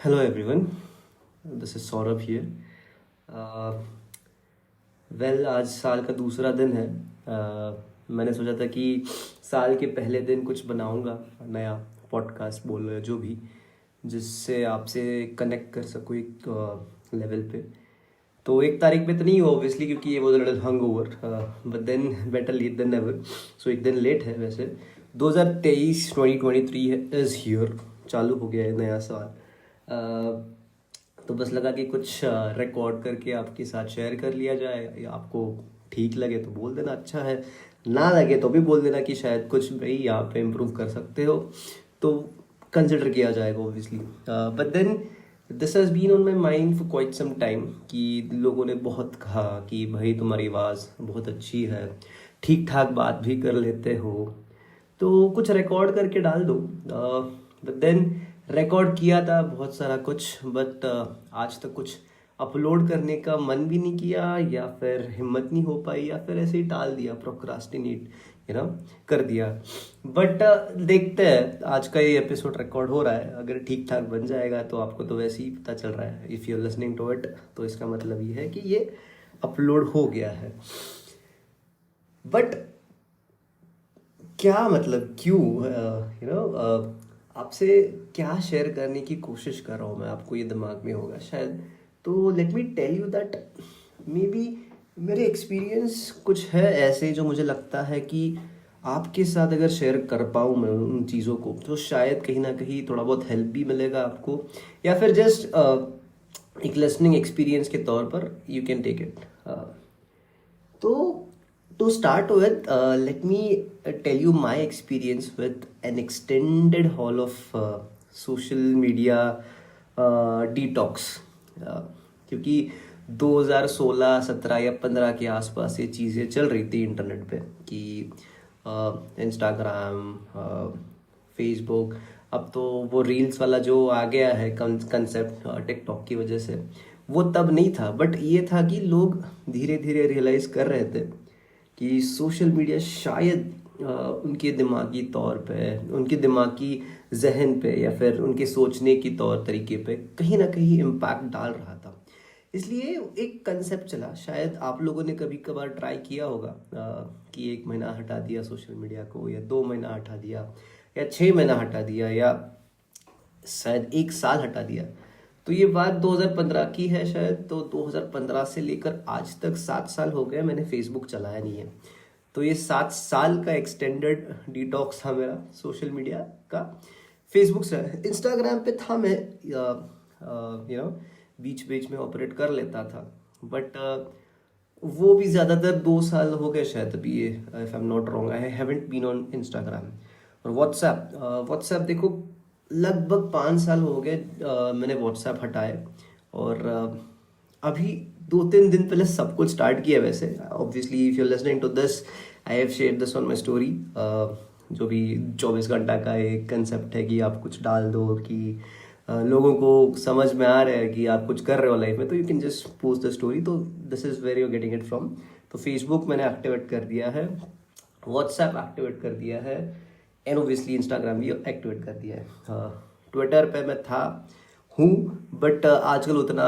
Hello everyone, this is Saurabh here. Uh, आज साल का दूसरा दिन है. मैंने सोचा था कि साल के पहले दिन कुछ बनाऊंगा, नया पॉडकास्ट बोल लो या जो भी, जिससे आपसे कनेक्ट कर सकूँ एक लेवल पे. तो 1 तारीख पे तो नहीं हुआ ऑब्वियसली, क्योंकि ये वो little hung over, but then better late than never. So एक दिन लेट है वैसे. 2023 है, इज़ हियर. चालू हो गया है नया साल. तो बस लगा कि कुछ रिकॉर्ड करके आपके साथ शेयर कर लिया जाए. या आपको ठीक लगे तो बोल देना अच्छा है, ना लगे तो भी बोल देना कि शायद कुछ भाई यहाँ पे इम्प्रूव कर सकते हो, तो कंसिडर किया जाएगा obviously. But then this has been on my mind for quite some time कि लोगों ने बहुत कहा कि भाई तुम्हारी आवाज़ बहुत अच्छी है, ठीक ठाक बात भी कर लेते हो, तो कुछ रिकॉर्ड करके डाल दो. बट देन रिकॉर्ड किया था बहुत सारा कुछ, बट आज तक कुछ अपलोड करने का मन भी नहीं किया, या फिर हिम्मत नहीं हो पाई, या फिर ऐसे ही टाल दिया, प्रोक्रास्टिनेट कर दिया. बट देखते हैं, आज का ये एपिसोड रिकॉर्ड हो रहा है. अगर ठीक ठाक बन जाएगा तो आपको तो वैसे ही पता चल रहा है. If you are listening to it, तो इसका मतलब ये है कि ये अपलोड हो गया है. बट क्या मतलब, क्यों आपसे क्या शेयर करने की कोशिश कर रहा हूँ मैं, आपको ये दिमाग में होगा शायद. तो let me tell you that maybe मेरे एक्सपीरियंस कुछ है ऐसे जो मुझे लगता है कि आपके साथ अगर शेयर कर पाऊँ मैं उन चीज़ों को, तो शायद कहीं ना कहीं थोड़ा बहुत हेल्प भी मिलेगा आपको, या फिर जस्ट एक लिसनिंग एक्सपीरियंस के तौर पर यू कैन टेक इट. तो to start with, let me tell you my experience with an extended haul of social media detox. क्योंकि 2016, 17 या 15 के आसपास ये चीज़ें चल रही थी इंटरनेट पे कि इंस्टाग्राम, फेसबुक, अब तो वो रील्स वाला जो आ गया है कंसेप्ट टिकटॉक की वजह से, वो तब नहीं था. बट ये था कि लोग धीरे धीरे रियलाइज़ कर रहे थे कि सोशल मीडिया शायद उनके दिमागी तौर पे, उनके दिमागी जहन पे, या फिर उनके सोचने की तौर तरीके पे कहीं ना कहीं इम्पैक्ट डाल रहा था. इसलिए एक कंसेप्ट चला, शायद आप लोगों ने कभी कभार ट्राई किया होगा कि 1 महीना हटा दिया सोशल मीडिया को, या 2 महीना हटा दिया, या 6 महीना हटा दिया, या शायद 1 साल हटा दिया. तो ये बात 2015 की है शायद. तो 2015 से लेकर आज तक 7 साल हो गए मैंने फेसबुक चलाया नहीं है. तो ये 7 साल का एक्सटेंडेड डिटॉक्स था मेरा सोशल मीडिया का. फेसबुक से, इंस्टाग्राम पे था मैं, बीच बीच में ऑपरेट कर लेता था. बट वो भी ज़्यादातर 2 साल हो गए शायद अभी ये, if I am not wrong, I haven't been on Instagram. और व्हाट्सएप देखो, लगभग 5 साल हो गए मैंने व्हाट्सएप हटाए. और अभी 2-3 दिन पहले सब कुछ स्टार्ट किया वैसे. Obviously if you listening to this, I have share this on my story. जो भी 24 घंटा का एक कंसेप्ट है कि आप कुछ डाल दो कि लोगों को समझ में आ रहा है कि आप कुछ कर रहे हो लाइफ में, तो you can just post the story. तो this is where you getting it from. तो फेसबुक मैंने एक्टिवेट कर दिया है, व्हाट्सएप एक्टिवेट कर दिया है, एंड ओबियसली इंस्टाग्राम भी एक्टिवेट कर दिया है. ट्विटर पे मैं था हूँ, बट आजकल उतना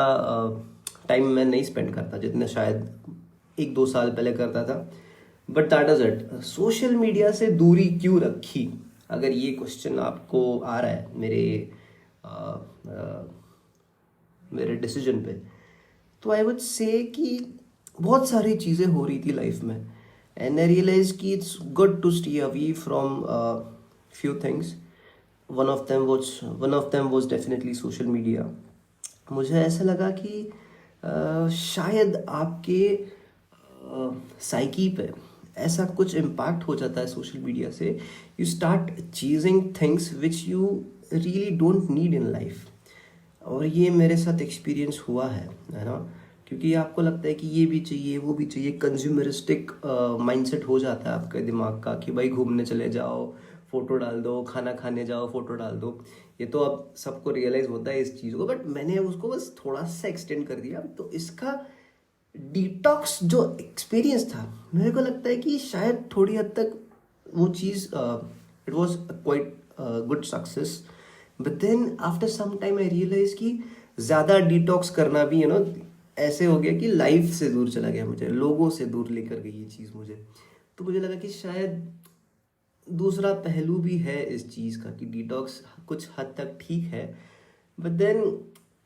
टाइम मैं नहीं स्पेंड करता जितना शायद 1-2 साल पहले करता था. But that is it. Social media से दूरी क्यों रखी, अगर ये क्वेश्चन आपको आ रहा है मेरे डिसीजन पे, तो आई वुड से कि बहुत सारी चीज़ें हो रही थी लाइफ में, एंड आई रियलाइज कि it's good to stay away from few things. One of them was definitely social media. मुझे ऐसा लगा कि शायद आपके साइकी पे ऐसा कुछ इम्पैक्ट हो जाता है सोशल मीडिया से. You start chasing things which you really don't need in life. और ये मेरे साथ एक्सपीरियंस हुआ है ना, क्योंकि आपको लगता है कि ये भी चाहिए, वो भी चाहिए. कंज्यूमरिस्टिक माइंडसेट हो जाता है आपके दिमाग का कि भाई घूमने चले जाओ, फोटो डाल दो, खाना खाने जाओ, फोटो डाल दो. ये तो अब सबको रियलाइज होता है इस चीज़ को, बट मैंने उसको बस थोड़ा सा एक्सटेंड कर दिया. तो इसका डिटॉक्स जो एक्सपीरियंस था, मेरे को लगता है कि शायद थोड़ी हद तक वो चीज़ it was quite good success. But then after some time I realise कि ज़्यादा डिटॉक्स करना भी ऐसे हो गया कि लाइफ से दूर चला गया, मुझे लोगों से दूर लेकर गई ये चीज़ मुझे। तो मुझे लगा कि शायद दूसरा पहलू भी है इस चीज़ का कि डिटॉक्स कुछ हद तक ठीक है, बट देन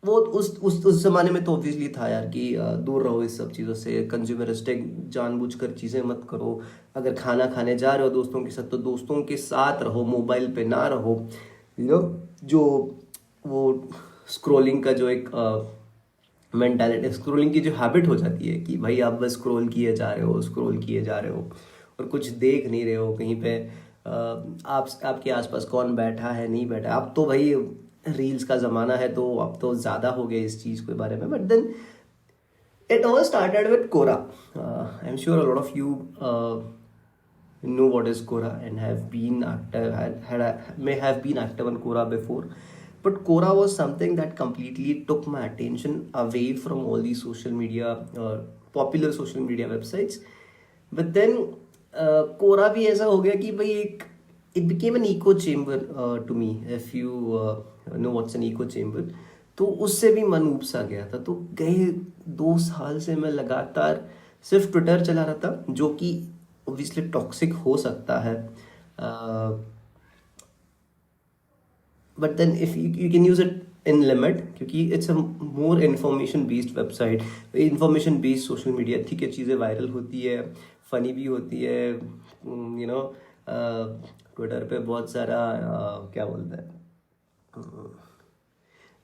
वो उस ज़माने में तो ऑब्वियसली था यार कि दूर रहो इस सब चीज़ों से, कंज्यूमरिस्टिक जानबूझकर चीज़ें मत करो। अगर खाना खाने जा रहे हो दोस्तों के साथ तो दोस्तों के साथ रहो, मोबाइल पे ना रहो। जो वो स्क्रोलिंग का जो एक मेंटालिटी, स्क्रोलिंग की जो हैबिट हो जाती है कि भाई आप बस स्क्रोल किए जा रहे हो और कुछ देख नहीं रहे हो कहीं पे आप आपके आसपास कौन बैठा है नहीं बैठा। अब तो भाई रील्स का ज़माना है तो अब तो ज़्यादा हो गया इस चीज़ के बारे में, but then it all started with Quora. I'm sure a lot of you know what is Quora and have been active, may have been active on Quora before. But Quora was something that completely took my attention away from all these social media, popular social media websites. But then Quora भी ऐसा हो गया कि भाई एक it became an echo chamber to me. If you know what's an echo chamber, तो उससे भी मन ऊब सा गया था। तो गए 2 साल से मैं लगातार सिर्फ ट्विटर चला रहा था, जो कि ऑब्वियसली टॉक्सिक हो सकता है, but then if you can use it in limit, क्योंकि it's a more information based website, information based social media. ठीक है, चीज़ें वायरल होती है, फनी भी होती है, ट्विटर पे बहुत सारा क्या बोलते हैं,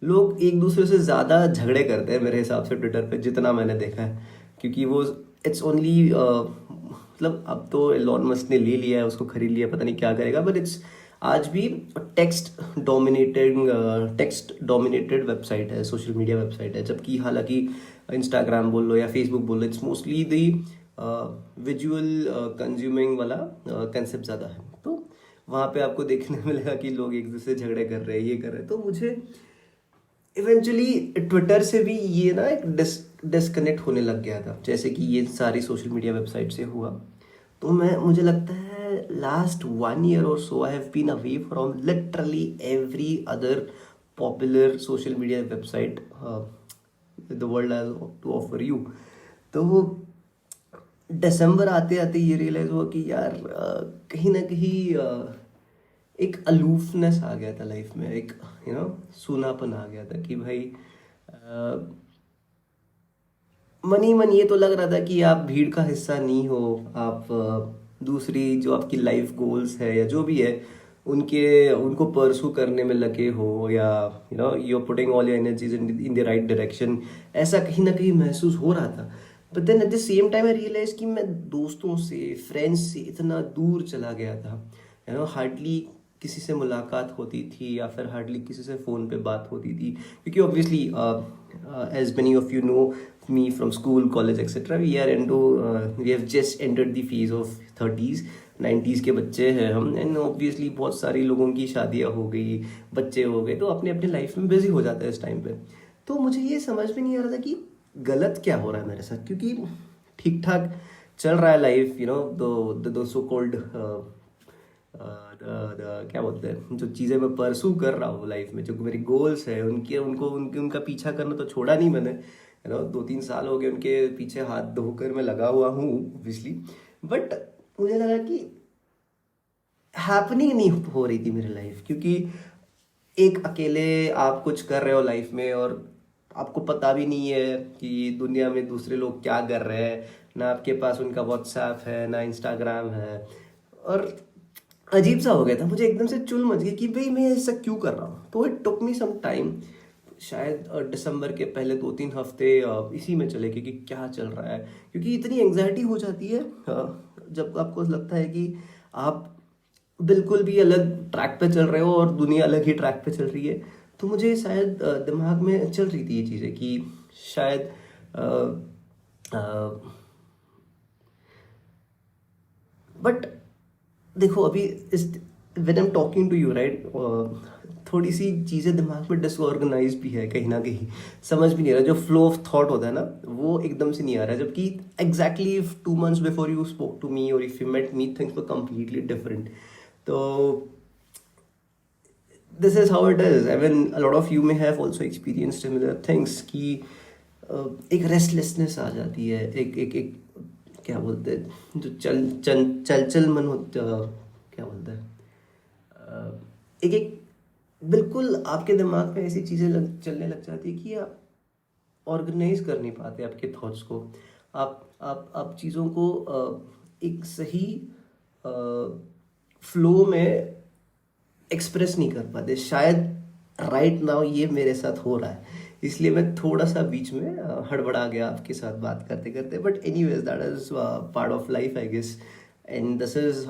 लोग एक दूसरे से ज़्यादा झगड़े करते हैं मेरे हिसाब से ट्विटर पे, जितना मैंने देखा है। क्योंकि वो इट्स ओनली मतलब अब तो एलोन मस्क ने ले लिया है, उसको खरीद लिया, पता नहीं क्या करेगा, बट इट्स आज भी टेक्स्ट डोमिनेटेड वेबसाइट है, सोशल मीडिया वेबसाइट है। जबकि हालांकि इंस्टाग्राम बोल लो या फेसबुक बोल लो, it's mostly the visual consuming वाला कंसेप्ट ज़्यादा है। तो वहाँ पे आपको देखने मिलेगा कि लोग एक दूसरे से झगड़े कर रहे हैं, ये कर रहे हैं। तो मुझे इवेंचुअली ट्विटर से भी ये ना एक डिस्कनेक्ट होने लग गया था, जैसे कि ये सारी सोशल मीडिया वेबसाइट से हुआ। तो मुझे लगता है लास्ट 1 year और so I have been away from literally every other popular social media website the world has to offer you. तो वो दिसंबर आते आते ये रियलाइज हुआ कि यार कहीं ना कहीं एक अलूफनेस आ गया था लाइफ में, एक सूनापन आ गया था कि भाई मन ही मन ये तो लग रहा था कि आप भीड़ का हिस्सा नहीं हो, आप दूसरी जो आपकी लाइफ गोल्स है या जो भी है उनको परसू करने में लगे हो, या you are putting all your energies in the right direction, ऐसा कहीं ना कहीं महसूस हो रहा था। But then at the same time I realise कि मैं दोस्तों से, फ्रेंड्स से इतना दूर चला गया था, हार्डली किसी से मुलाकात होती थी या फिर हार्डली किसी से फ़ोन पे बात होती थी। क्योंकि obviously as many of you know me from school, college etcetera, we have just entered the phase of 30s 90s के बच्चे हैं हम। एंड ऑब्वियसली बहुत सारी लोगों की शादियाँ हो गई, बच्चे हो गए, तो अपने अपने लाइफ में बिजी हो जाते हैं इस टाइम पे। तो मुझे ये समझ में नहीं आ रहा था कि गलत क्या हो रहा है मेरे साथ, क्योंकि ठीक ठाक चल रहा है लाइफ, दो सो कॉल्ड क्या बोलते हैं, जो चीज़ें मैं परसू कर रहा हूँ लाइफ में, जो मेरी गोल्स है उनका पीछा करना तो छोड़ा नहीं मैंने। 2-3 साल हो गए उनके पीछे हाथ धोकर मैं लगा हुआ हूँ ऑब्वियसली, बट मुझे लगा कि हैपनिंग नहीं हो रही थी मेरी लाइफ। क्योंकि एक अकेले आप कुछ कर रहे हो लाइफ में और आपको पता भी नहीं है कि दुनिया में दूसरे लोग क्या कर रहे हैं, ना आपके पास उनका व्हाट्सएप है, ना इंस्टाग्राम है। और अजीब सा हो गया था, मुझे एकदम से चुल मच गई कि भाई मैं ऐसा क्यों कर रहा हूँ। तो it took me some time, शायद दिसंबर के पहले 2-3 हफ्ते इसी में चले गए कि क्या चल रहा है। क्योंकि इतनी एंग्जाइटी हो जाती है जब आपको लगता है कि आप बिल्कुल भी अलग ट्रैक पे चल रहे हो और दुनिया अलग ही ट्रैक पे चल रही है। तो मुझे शायद दिमाग में चल रही थी ये चीज़ें कि शायद बट देखो अभी इस when I am talking to you right, थोड़ी सी चीज़ें दिमाग में डिसऑर्गेनाइज भी है कहीं ना कहीं, समझ भी नहीं आ रहा। जो फ्लो ऑफ थॉट होता है ना, वो एकदम से नहीं आ रहा। जबकि exactly 2 months before you spoke to me or if you met me, things were completely different. तो this is how it is. I mean, a lot of you may have also experienced similar things कि एक restlessness आ जाती है, एक क्या बोलते हैं जो चल मन होता, क्या बोलते हैं, एक एक बिल्कुल आपके दिमाग में ऐसी चीज़ें चलने लग जाती है कि आप ऑर्गेनाइज कर नहीं पाते आपके थॉट्स को। आप चीज़ों को एक सही फ्लो में एक्सप्रेस नहीं कर पाते। शायद राइट नाउ ये मेरे साथ हो रहा है, इसलिए मैं थोड़ा सा बीच में हड़बड़ा गया आपके साथ बात करते करते। But anyways, that is part of life I guess, and this is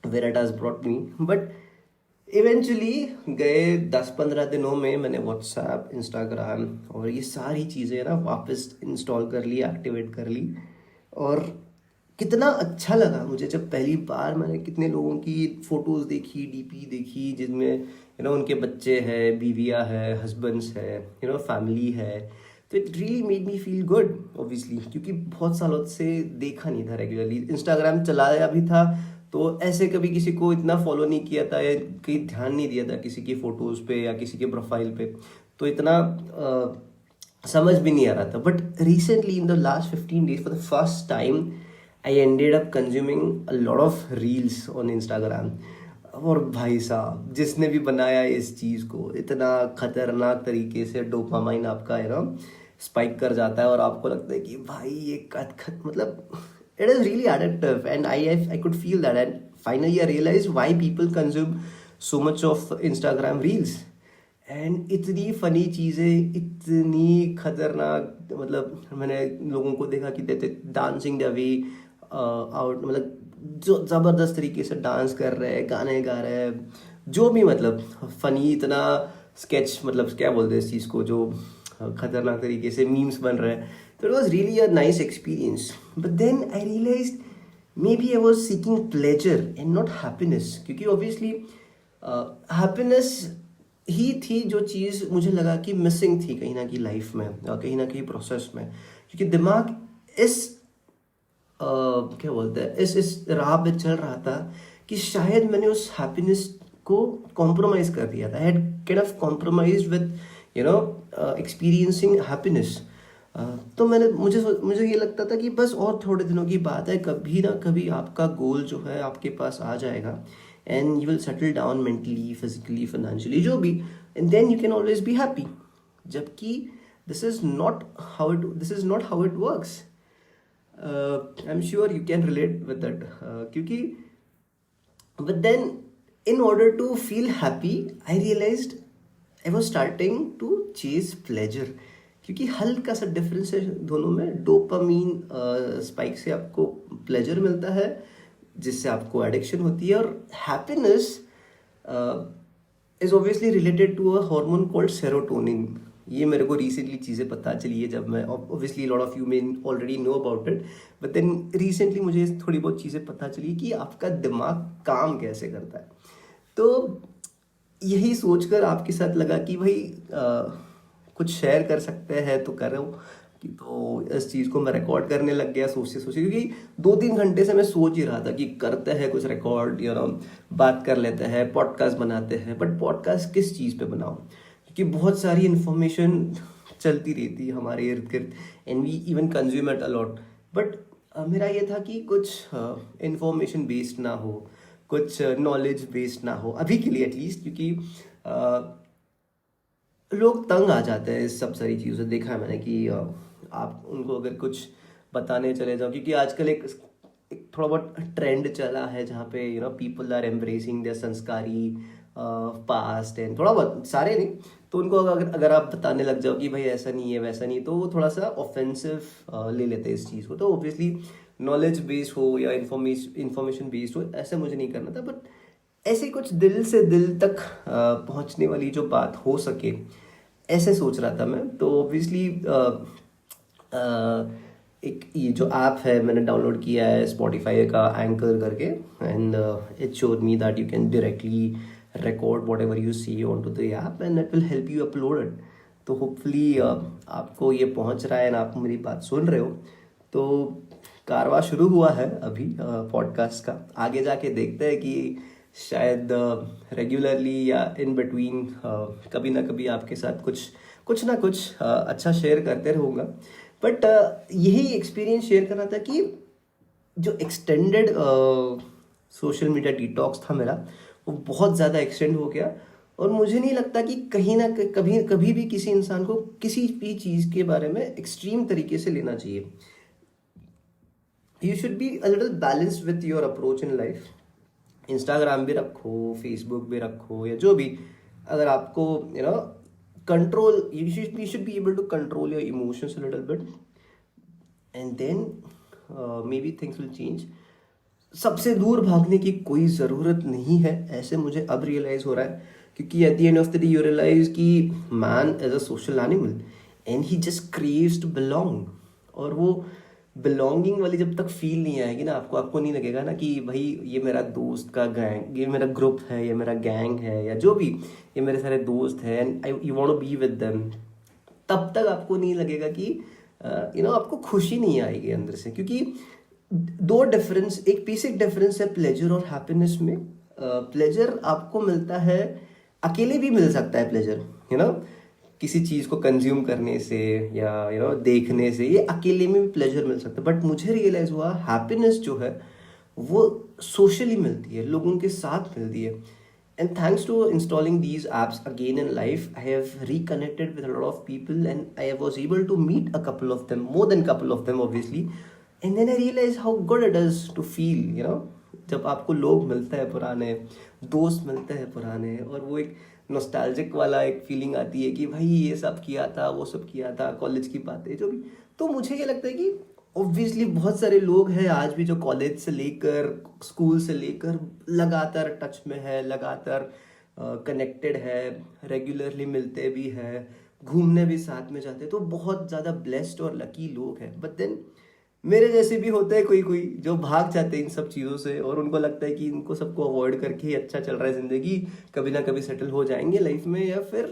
where it has brought me. But eventually गए 10-15 दिनों में मैंने व्हाट्सएप, इंस्टाग्राम और ये सारी चीज़ें ना वापस इंस्टॉल कर ली, एक्टिवेट कर ली। और कितना अच्छा लगा मुझे जब पहली बार मैंने कितने लोगों की फ़ोटोज़ देखी, डीपी देखी, जिनमें उनके बच्चे हैं, बीवियाँ हैं, हस्बैंड्स हैं, फैमिली है। तो it really made me feel good obviously, क्योंकि बहुत सालों से देखा नहीं था रेगुलरली। इंस्टाग्राम चलाया भी था तो ऐसे कभी किसी को इतना फॉलो नहीं किया था या कहीं ध्यान नहीं दिया था किसी की फ़ोटोज़ पे या किसी के प्रोफाइल पे, तो इतना समझ भी नहीं आ रहा था। But recently in the last 15 days for the first time I ended up consuming a lot of reels on Instagram. और भाई साहब, जिसने भी बनाया इस चीज़ को, इतना खतरनाक तरीके से डोपामाइन आपका स्पाइक कर जाता है और आपको लगता है कि भाई ये मतलब it is really addictive, and I could feel that, and finally I realized why people consume so much of Instagram reels। And इतनी फनी चीज़ें, इतनी खतरनाक, मतलब मैंने लोगों को देखा कि देते डांसिंग द वे आउट, मतलब जो ज़बरदस्त तरीके से डांस कर रहे हैं, गाने गा रहे हैं, जो भी, मतलब फनी, इतना स्केच, मतलब क्या बोलते हैं इस चीज़ को, जो खतरनाक तरीके से मीम्स बन रहे हैं। तो it was really a nice experience. But then I realise maybe I was seeking pleasure and not happiness, क्योंकि ऑब्वियसली हैप्पीनेस ही थी जो चीज़ मुझे लगा कि मिसिंग थी कहीं ना कहीं लाइफ में, कहीं ना कहीं प्रोसेस में, क्योंकि दिमाग इस क्या बोलते हैं, इस राह पे चल रहा था कि शायद मैंने उस हैप्पीनेस को कॉम्प्रोमाइज़ कर दिया था। I had kind of compromise with experiencing happiness. तो मुझे ये लगता था कि बस और थोड़े दिनों की बात है, कभी ना कभी आपका गोल जो है आपके पास आ जाएगा, and you will settle down mentally, physically, financially, जो भी, and then you can always be happy. जबकि this is not how it works. I am sure you can relate with that, क्योंकि but then in order to feel happy I realized I was starting to chase pleasure, क्योंकि हल्का सा difference है दोनों में। Dopamine spike से आपको pleasure मिलता है, जिससे आपको एडिक्शन होती है, और happiness is obviously related to a hormone called serotonin. ये मेरे को रिसेंटली चीज़ें पता चली है, जब मैं, obviously lot of you may already know about it, but then recently मुझे थोड़ी बहुत चीज़ें पता चली कि आपका दिमाग काम कैसे करता है। तो यही सोचकर आपके साथ लगा कि भाई कुछ शेयर कर सकते हैं तो करो। तो इस चीज़ को मैं रिकॉर्ड करने लग गया सोचते सोचते, क्योंकि 2-3 घंटे से मैं सोच ही रहा था कि करते हैं कुछ रिकॉर्ड, बात कर लेते हैं, पॉडकास्ट बनाते हैं। बट पॉडकास्ट किस चीज़ पे बनाऊं, क्योंकि बहुत सारी इन्फॉर्मेशन चलती रहती है हमारे इर्द गिर्द, and we even consume it a lot. But मेरा ये था कि कुछ इन्फॉर्मेशन बेस्ड ना हो, कुछ नॉलेज बेस्ड ना हो, अभी के लिए एटलीस्ट, क्योंकि लोग तंग आ जाते हैं इस सब सारी चीज़ों से। देखा है मैंने कि आप उनको अगर कुछ बताने चले जाओ, क्योंकि आजकल एक थोड़ा बहुत ट्रेंड चला है जहाँ पे पीपल आर एम्ब्रेसिंग देयर संस्कारी पास्ट, एंड थोड़ा बहुत, सारे नहीं, तो उनको अगर आप बताने लग जाओ कि भाई ऐसा नहीं है, वैसा नहीं, तो वो थोड़ा सा ऑफेंसिव ले लेते हैं इस चीज़ को। तो ऑब्वियसली नॉलेज बेस्ड हो या इंफॉर्मेशन बेस्ड हो, ऐसा मुझे नहीं करना था। बट ऐसे कुछ दिल से दिल तक पहुंचने वाली जो बात हो सके, ऐसे सोच रहा था मैं। तो ऑब्वियसली एक ये जो ऐप है मैंने डाउनलोड किया है स्पॉटिफाई का, एंकर करके, and it showed me that you can directly record whatever you see onto the app and that will help you upload it। तो होपफुली आपको ये पहुंच रहा है ना, आप मेरी बात सुन रहे हो। तो कारवा शुरू हुआ है अभी पॉडकास्ट का, आगे जाके देखते हैं कि शायद रेगुलरली या इन बिटवीन कभी ना कभी आपके साथ कुछ कुछ ना कुछ अच्छा शेयर करते रहूँगा। बट यही एक्सपीरियंस शेयर करना था कि जो एक्सटेंडेड सोशल मीडिया डिटॉक्स था मेरा, वो बहुत ज़्यादा एक्सटेंड हो गया। और मुझे नहीं लगता कि कहीं ना कभी कभी भी किसी इंसान को किसी भी चीज़ के बारे में एक्सट्रीम तरीके से लेना चाहिए। You should be a little balanced with your approach in life. Instagram भी रखो, फेसबुक भी रखो, या जो भी, अगर आपको control, you should be able to control your emotions a little bit, and then maybe things will change. सबसे दूर भागने की कोई ज़रूरत नहीं है, ऐसे मुझे अब रियलाइज़ हो रहा है, क्योंकि at the end of the day you realise कि man is a social animal and he just craves to belong. और वो बिलोंगिंग वाली जब तक फील नहीं आएगी ना आपको, आपको नहीं लगेगा ना कि भाई ये मेरा दोस्त का गैंग, ये मेरा ग्रुप है, ये मेरा गैंग है, या जो भी, ये मेरे सारे दोस्त हैं and I you want to be with them, तब तक आपको नहीं लगेगा कि आपको खुशी नहीं आएगी अंदर से। क्योंकि दो डिफरेंस, एक बेसिक डिफरेंस है प्लेजर और हैप्पीनेस में। प्लेजर आपको मिलता है, अकेले भी मिल सकता है प्लेजर, किसी चीज़ को कंज्यूम करने से या देखने से, ये अकेले में भी प्लेजर मिल सकता है। बट मुझे रियलाइज़ हुआ हैप्पीनेस जो है वो सोशली मिलती है, लोगों के साथ मिलती है। And thanks to installing these apps again in life, I have reconnected with a lot of people and I was able to meet a couple of them, more than couple of them obviously. And then I realized how good it is to feel. जब आपको लोग मिलते हैं पुराने, दोस्त मिलते हैं पुराने, और वो एक नॉस्टैल्जिक वाला एक फीलिंग आती है कि भाई ये सब किया था, वो सब किया था, कॉलेज की बातें जो भी। तो मुझे ये लगता है कि ऑब्वियसली बहुत सारे लोग हैं आज भी जो कॉलेज से लेकर, स्कूल से लेकर लगातार टच में है, लगातार कनेक्टेड है, रेगुलरली मिलते भी हैं, घूमने भी साथ में जाते हैं। तो बहुत ज़्यादा ब्लेस्ड और लकी लोग हैं। बट देन मेरे जैसे भी होते हैं कोई कोई जो भाग जाते हैं इन सब चीज़ों से, और उनको लगता है कि इनको सबको अवॉइड करके ही अच्छा चल रहा है ज़िंदगी, कभी ना कभी सेटल हो जाएंगे लाइफ में, या फिर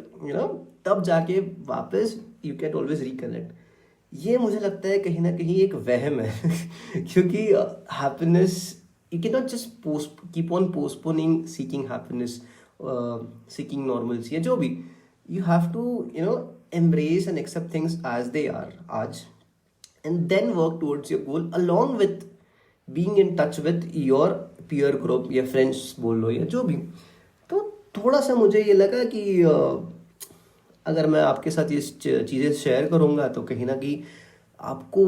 तब जाके वापस यू कैन ऑलवेज रिकनेक्ट। ये मुझे लगता है कहीं ना कहीं एक वहम है क्योंकि happiness, you can not just keep on postponing seeking happiness, seeking normals, या जो भी। You have to embrace and accept things as they are आज, and then work towards your goal along with being in touch with your peer group या friends बोल लो या जो भी। तो थोड़ा सा मुझे ये लगा कि अगर मैं आपके साथ ये चीज़ें शेयर करूँगा तो कहीं ना कहीं आपको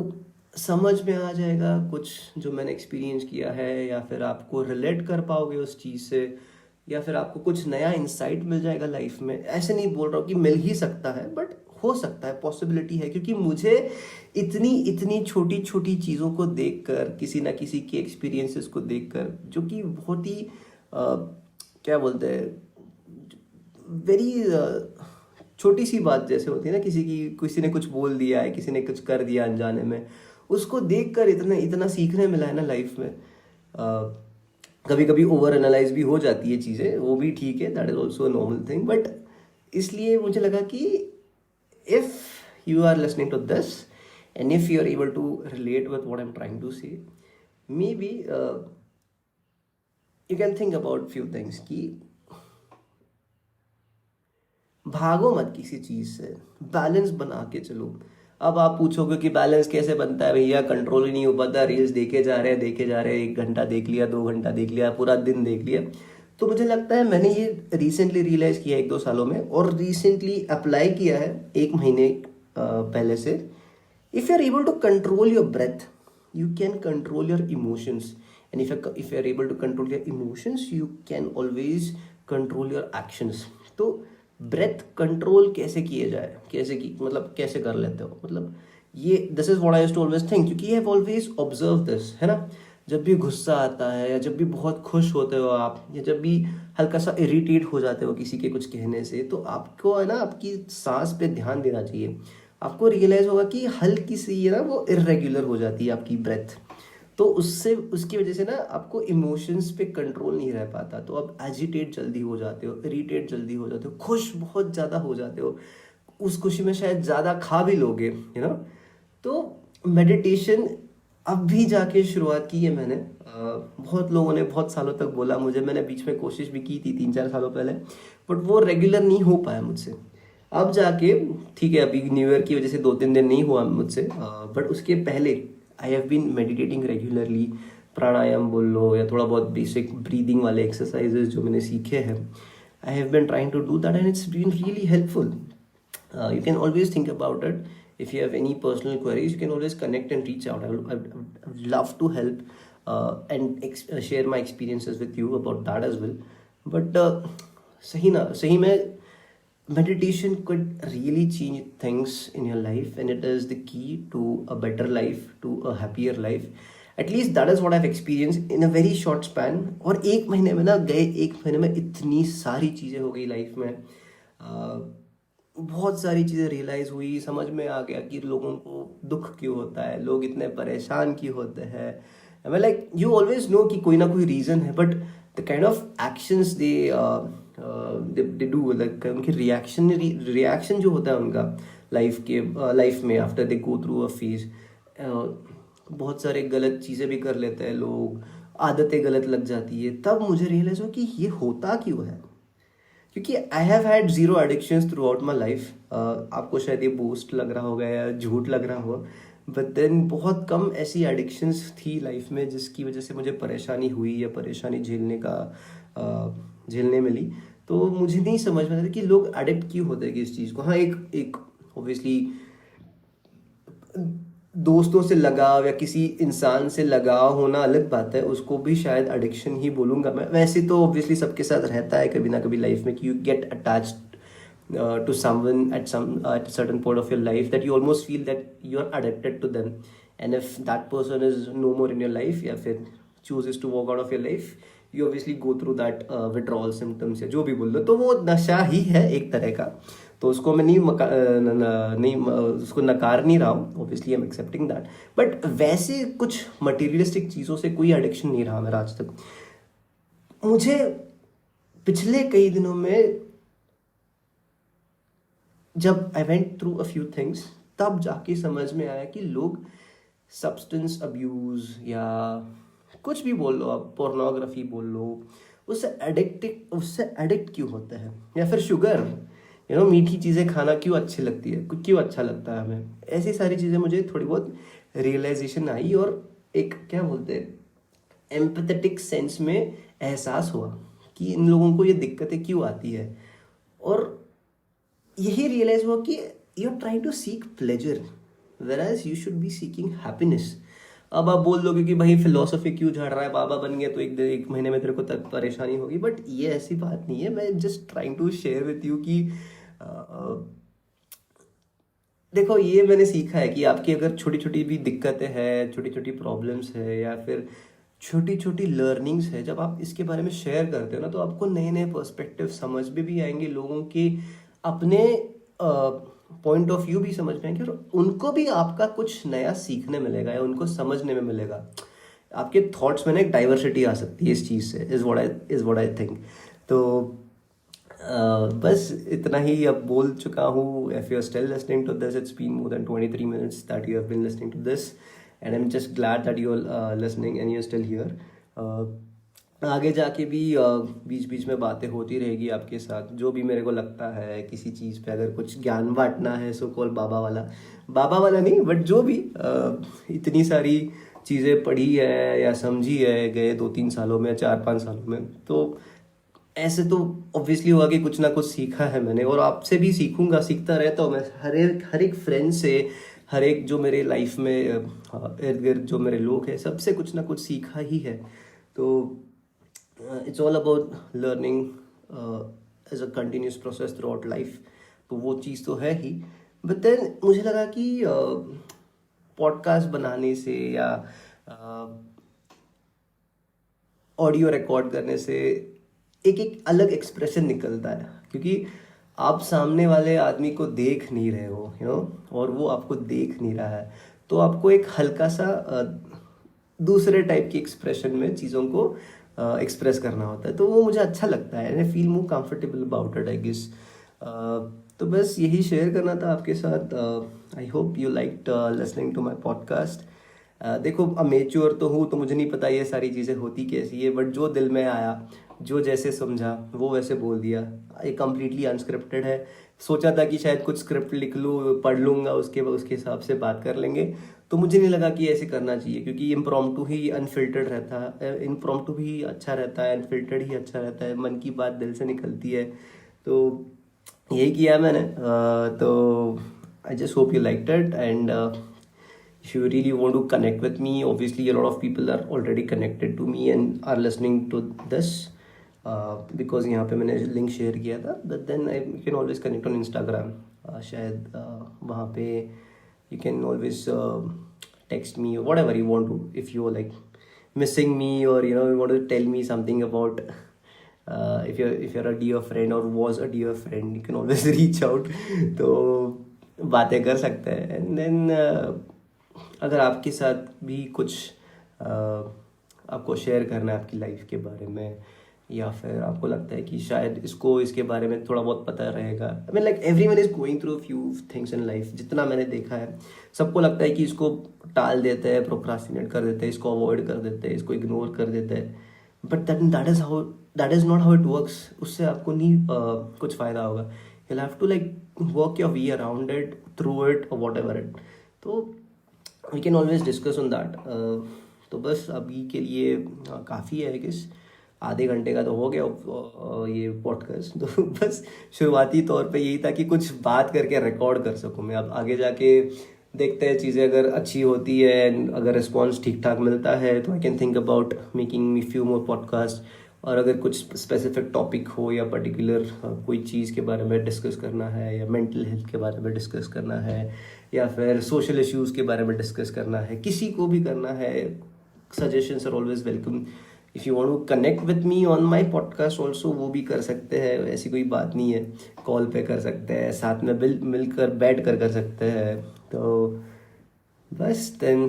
समझ में आ जाएगा कुछ जो मैंने एक्सपीरियंस किया है, या फिर आपको रिलेट कर पाओगे उस चीज़ से, या फिर आपको कुछ नया इंसाइट मिल जाएगा लाइफ में। ऐसे नहीं बोल रहा हूँ कि मिल ही सकता है, बट हो सकता है, पॉसिबिलिटी है। क्योंकि मुझे इतनी इतनी छोटी छोटी चीज़ों को देखकर, किसी ना किसी के एक्सपीरियंसेस को देखकर, जो कि बहुत ही क्या बोलते हैं, वेरी छोटी सी बात जैसे होती है ना, किसी ने कुछ बोल दिया है, किसी ने कुछ कर दिया अनजाने में, उसको देखकर इतना इतना सीखने मिला है ना लाइफ में। कभी कभी ओवर एनालाइज भी हो जाती है चीज़ें, वो भी ठीक है, that is also normal thing. But इसलिए मुझे लगा कि if you are listening to this and if you are able to relate with what I am trying to say, may be you can think about few things कि भागो मत किसी चीज़ से, balance बना के चलो। अब आप पूछोगे कि बैलेंस कैसे बनता है भैया, कंट्रोल ही नहीं हो पाता, रील्स देखे जा रहे हैं, 1 घंटा देख लिया, 2 घंटा देख लिया, पूरा दिन देख लिया। तो मुझे लगता है मैंने ये रिसेंटली रियलाइज़ किया 1-2 सालों में, और रिसेंटली अप्लाई किया है 1 महीने पहले से। If you are able to control your breath, you can control your emotions, and if you are able to control your emotions, you can always control your actions. तो ब्रेथ कंट्रोल कैसे किए जाए, मतलब कैसे कर लेते हो, मतलब ये this is what I used to always think, क्योंकि I have always observe this, है ना। जब भी गुस्सा आता है, या जब भी बहुत खुश होते हो आप, या जब भी हल्का सा इरिटेट हो जाते हो किसी के कुछ कहने से, तो आपको है ना आपकी सांस पे ध्यान देना चाहिए। आपको रियलाइज होगा कि हल्की सी ना वो इरेगुलर हो जाती है आपकी ब्रेथ, तो उसकी वजह से ना आपको इमोशंस पे कंट्रोल नहीं रह पाता। तो आप एजिटेट जल्दी हो जाते हो, इरिटेट जल्दी हो जाते हो, खुश बहुत ज़्यादा हो जाते हो, उस खुशी में शायद ज़्यादा खा भी लोगे, तो मेडिटेशन अभी जाके शुरुआत की है मैंने। बहुत लोगों ने बहुत सालों तक बोला मुझे, मैंने बीच में कोशिश भी की थी 3-4 सालों पहले, बट वो रेगुलर नहीं हो पाया मुझसे। अब जाके ठीक है, अभी न्यू ईयर की वजह से 2-3 दिन नहीं हुआ मुझसे, बट उसके पहले I have been meditating regularly. Pranayama बोल लो या थोड़ा बहुत बेसिक ब्रीदिंग वाले एक्सरसाइजेज जो मैंने सीखे हैं, I have been trying to do that and it's been really helpful. You can always think about it. If you have any personal queries, you can always connect and reach out. I would love to help and share my experiences with you about that as well. But सही में meditation could really change things in your life, and it is the key to a better life, to a happier life. At least that is what I've experienced in a very short span. और एक महीने में ना, गए एक महीने में इतनी सारी चीज़ें हो गई लाइफ में. बहुत सारी चीज़ें रियलाइज़ हुई, समझ में आ गया कि लोगों को दुख क्यों होता है, लोग इतने परेशान क्यों होते हैं. मैं लाइक यू ऑलवेज नो कि कोई ना कोई रीज़न है, but the kind of actions they do, like उनकी रिएक्शन जो होता है उनका लाइफ में after they go through a phase. बहुत सारे गलत चीज़ें भी कर लेते हैं लोग, आदतें गलत लग जाती है. तब मुझे रियलाइज़ हुआ कि ये होता क्यों है. क्योंकि I have had zero addictions through out my life. आपको शायद ये बूस्ट लग रहा होगा या झूठ लग रहा होगा, बट देन बहुत कम ऐसी एडिक्शंस थी लाइफ में जिसकी वजह से मुझे परेशानी हुई या परेशानी झेलने मिली. तो मुझे नहीं समझ में आता कि लोग एडिक्ट क्यों होते हैं कि इस चीज़ को. हाँ, एक ऑब्वियसली दोस्तों से लगाव या किसी इंसान से लगाव होना अलग बात है, उसको भी शायद एडिक्शन ही बोलूँगा मैं. वैसे तो ऑब्वियसली सबके साथ रहता है कभी ना कभी लाइफ में कि you get attached to someone at a certain point of your life that you almost feel that you are addicted to them, and if that person is no more in your life या फिर chooses to walk out of your life, you obviously go through that withdrawal symptoms या जो भी बोल लो, तो वो नशा ही है एक तरह का. तो उसको मैं उसको नकार नहीं रहा हूँ, obviously I am accepting that. But वैसे कुछ मटेरियलिस्टिक चीज़ों से कोई एडिक्शन नहीं रहा मेरा आज तक. मुझे पिछले कई दिनों में जब I went through a few things, तब जाके समझ में आया कि लोग सब्सटेंस अब्यूज़ या कुछ भी बोल लो आप, पोर्नोग्राफी बोल लो, उससे एडिक्ट क्यों होते हैं. या फिर शुगर, मीठी चीज़ें खाना क्यों अच्छी लगती है, क्यों अच्छा लगता है हमें. ऐसी सारी चीज़ें मुझे थोड़ी बहुत रियलाइजेशन आई और एक क्या बोलते हैं एम्पैथेटिक सेंस में एहसास हुआ कि इन लोगों को ये दिक्कतें क्यों आती है. और यही रियलाइज हुआ कि you are trying to seek pleasure whereas you should be seeking happiness. अब आप बोल दोगे कि भाई फिलोसफी क्यों झाड़ रहा है, बाबा बन गया तो एक महीने में तेरे को तक परेशानी होगी. बट ये ऐसी बात नहीं है. मैं just trying to share with you कि देखो, ये मैंने सीखा है कि आपकी अगर छोटी छोटी भी दिक्कतें हैं, छोटी छोटी प्रॉब्लम्स है या फिर छोटी छोटी लर्निंग्स है, जब आप इसके बारे में शेयर करते हो ना, तो आपको नए नए पर्सपेक्टिव समझ में भी आएंगे, लोगों के अपने पॉइंट ऑफ व्यू भी समझ में आएंगे, और उनको भी आपका कुछ नया सीखने मिलेगा या उनको समझने में मिलेगा. आपके थॉट्स में ना एक डाइवर्सिटी आ सकती है इस चीज़ से, इज़ व्हाट आई थिंक. तो बस इतना ही अब बोल चुका हूँ. If you are still listening to this, it's been more than 23 minutes that you have been listening to this, and I am just glad that you are listening and you are still here. आगे जाके भी बीच बीच में बातें होती रहेगी आपके साथ. जो भी मेरे को लगता है किसी चीज़ पे अगर कुछ ज्ञान बांटना है, सो कॉल बाबा वाला नहीं, बट जो भी इतनी सारी चीज़ें पढ़ी है या समझी है गए 2-3 सालों में, 4-5 सालों में, तो ऐसे तो ऑब्वियसली हुआ कि कुछ ना कुछ सीखा है मैंने, और आपसे भी सीखूंगा, सीखता रहता हूँ मैं. हर एक फ्रेंड से, हर एक जो मेरे लाइफ में इर्द गिर्द जो मेरे लोग हैं, सबसे कुछ ना कुछ सीखा ही है. तो it's all about learning as a continuous process throughout life. तो वो चीज़ तो है ही. बट देन मुझे लगा कि पॉडकास्ट बनाने से या ऑडियो रिकॉर्ड करने से एक अलग एक्सप्रेशन निकलता है, क्योंकि आप सामने वाले आदमी को देख नहीं रहे हो, और वो आपको देख नहीं रहा है. तो आपको एक हल्का सा दूसरे टाइप की एक्सप्रेशन में चीज़ों को एक्सप्रेस करना होता है. तो वो मुझे अच्छा लगता है, I feel more comfortable about it, I guess. तो बस यही शेयर करना था आपके साथ. I hope you liked listening to my podcast, देखो अमेच्योर तो हूँ, तो मुझे नहीं पता ये सारी चीज़ें होती कैसी है, बट जो दिल में आया, जो जैसे समझा वो वैसे बोल दिया। ये कम्प्लीटली अनस्क्रिप्टेड है। सोचा था कि शायद कुछ स्क्रिप्ट लिख लूँ, पढ़ लूँगा, उसके हिसाब से बात कर लेंगे। तो मुझे नहीं लगा कि ऐसे करना चाहिए, क्योंकि इम्प्रॉम्प्टू ही अनफिल्टर्ड रहता है, इम्प्रॉम्प्टू ही अच्छा रहता है, अनफिल्टर्ड ही अच्छा रहता है, मन की बात दिल से निकलती है। तो यही किया मैंने। तो I just hope you like it, and if you really want to connect with me, obviously a lot of people are already connected to me and are listening to this, because यहाँ पे मैंने link share किया था, but then you can always connect on Instagram. शायद वहाँ पे you can always text me or whatever you want to, if you are like missing me, or you want to tell me something about, if you're a dear friend or was a dear friend, you can always reach out. तो बातें कर सकते हैं, and then अगर आपके साथ भी कुछ आपको शेयर करना है आपकी लाइफ के बारे में, या फिर आपको लगता है कि शायद इसको इसके बारे में थोड़ा बहुत पता रहेगा। I mean like everyone is going through few things in life, जितना मैंने देखा है सबको लगता है कि इसको टाल देते हैं, प्रोक्रास्टिनेट कर देते हैं, इसको अवॉइड कर देते हैं, इसको इग्नोर कर देते हैं, but that is not how it works. उससे आपको नहीं कुछ फ़ायदा होगा। You have to like work your way around it, through it, और वॉट एवर इट। तो we can always discuss on that. तो बस अभी के लिए काफ़ी है, किस आधे घंटे का तो हो गया ये पॉडकास्ट। तो बस शुरुआती तौर पे यही था कि कुछ बात करके रिकॉर्ड कर सकूँ मैं। अब आगे जाके देखते हैं, चीज़ें अगर अच्छी होती है एंड अगर रिस्पॉन्स ठीक ठाक मिलता है, तो I can think about making me few more podcast. और अगर कुछ स्पेसिफिक टॉपिक हो, या पर्टिकुलर कोई चीज़ के बारे में डिस्कस करना है, या मेंटल हेल्थ के बारे में डिस्कस करना है, या फिर सोशल इश्यूज़ के बारे में डिस्कस करना है, किसी को भी करना है, suggestions are always welcome. If you want to connect with me on my podcast also, वो भी कर सकते हैं, ऐसी कोई बात नहीं है। कॉल पे कर सकते हैं, साथ में मिलकर बैठ कर सकते हैं। तो बस देन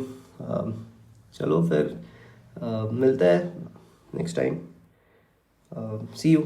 चलो फिर मिलते हैं नेक्स्ट टाइम। C you.